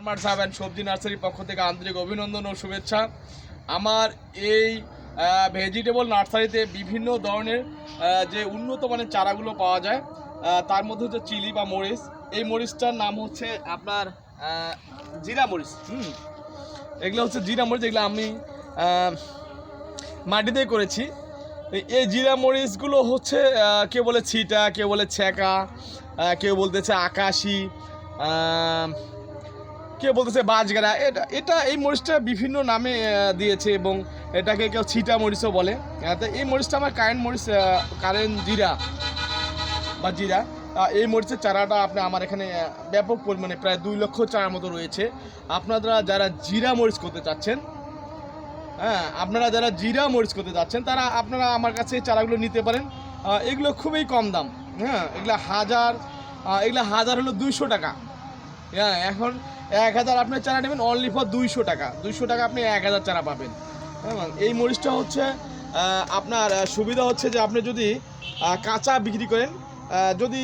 Farmers hub and সবজি নার্সারির পক্ষ থেকে আন্তরিক অভিনন্দন ও শুভেচ্ছা। আমার এই ভেজিটেবল নার্সারিতে বিভিন্ন ধরনের যে উন্নত মানের চারাগুলো পাওয়া যায়, তার মধ্যে হচ্ছে চিলি বা মরিচ। এই মরিচটার নাম হচ্ছে আপনার জিরা মরিচ। এগুলো হচ্ছে জিরা মরিচ, এগুলো আমি মাটিতে করেছি। এই জিরা মরিচগুলো হচ্ছে কেউ বলে ছিটা, কেউ বলে ছ্যাঁকা, কেউ বলতেছে আকাশি, কেউ বলতেছে বাজগারা। এটা এই মরিচটা বিভিন্ন নামে দিয়েছে এবং এটাকে কেউ ছিটা মরিচও বলে। তো এই মরিচটা আমার কারেন্ট জিরা বা জিরা। এই মরিচের চারাটা আমার এখানে ব্যাপক পরিমাণে প্রায় 2 লক্ষ চারার মতো রয়েছে। আপনারা যারা জিরা মরিচ করতে চাচ্ছেন, তারা আপনারা আমার কাছে এই চারাগুলো নিতে পারেন। এগুলো খুবই কম দাম। এগুলো হাজার হলো 200 টাকা। এখন 1000 আপনি চারা নেবেন অনলি ফর 200 টাকা। 200 টাকা আপনি 1000 চারা পাবেন। এই মরিচটা হচ্ছে আপনার সুবিধা হচ্ছে যে আপনি যদি কাঁচা বিক্রি করেন, যদি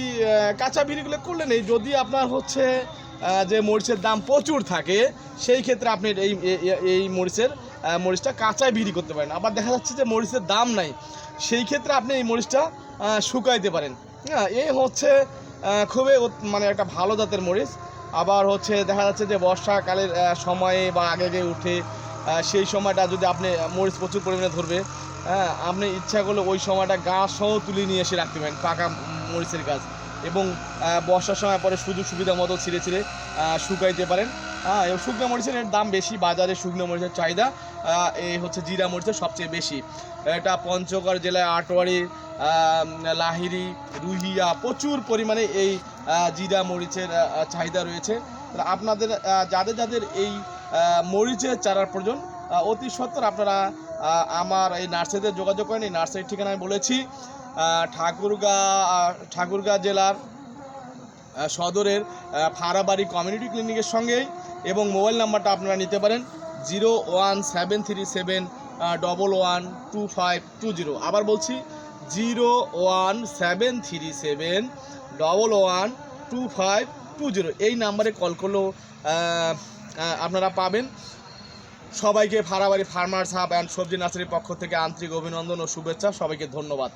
কাঁচা বিক্রি করলেন, যদি আপনার হচ্ছে যে মরিচের দাম প্রচুর থাকে, সেই ক্ষেত্রে আপনি এই মরিচটা কাঁচায় বিক্রি করতে পারেন। আবার দেখা যাচ্ছে যে মরিচের দাম নাই, সেই ক্ষেত্রে আপনি এই মরিচটা শুকাইতে পারেন। এই হচ্ছে খুবই মানে একটা ভালো জাতের মরিচ। আবার হচ্ছে দেখা যাচ্ছে যে বর্ষাকালের সময়ে বা আগে উঠে সেই সময়টা যদি আপনি মরিচ প্রচুর পরিমাণে ধরবে, আপনি ইচ্ছা করলে ওই সময়টা গাছ সহ তুলে নিয়ে এসে রাখতে পারেন, পাকা মরিচের গাছ, এবং বর্ষার সময় পরে সুযোগ সুবিধা মতো ছিঁড়ে শুকাইতে পারেন। এবং শুকনো মরিচের দাম বেশি, বাজারে শুকনো মরিচের চাহিদা এই হচ্ছে জিরা মরিচের সবচেয়ে বেশি। এটা পঞ্চগড় জেলায় আটোয়ারি, লাহিড়ি, রুহিয়া প্রচুর পরিমাণে এই জিরা মরিচের চাহিদা রয়েছে। আপনাদের যাদের এই মরিচের চারার প্রয়োজন, অতি সত্বর আপনারা আমার এই নার্সারিতে যোগাযোগ করেন। এই নার্সারির ঠিকানা আমি বলেছি, ঠাকুরগাঁ জেলার সদরের ফারাবাড়ি কমিউনিটি ক্লিনিকের সঙ্গেই, এবং মোবাইল নাম্বারটা আপনারা নিতে পারেন 01737112520। আবার বলছি 01737112520। এই নাম্বারে কল করলেও আপনারা পাবেন। সবাইকে ফারাবাড়ি ফার্মার্স হাব অ্যান্ড সবজি নার্সারির পক্ষ থেকে আন্তরিক অভিনন্দন ও শুভেচ্ছা। সবাইকে ধন্যবাদ।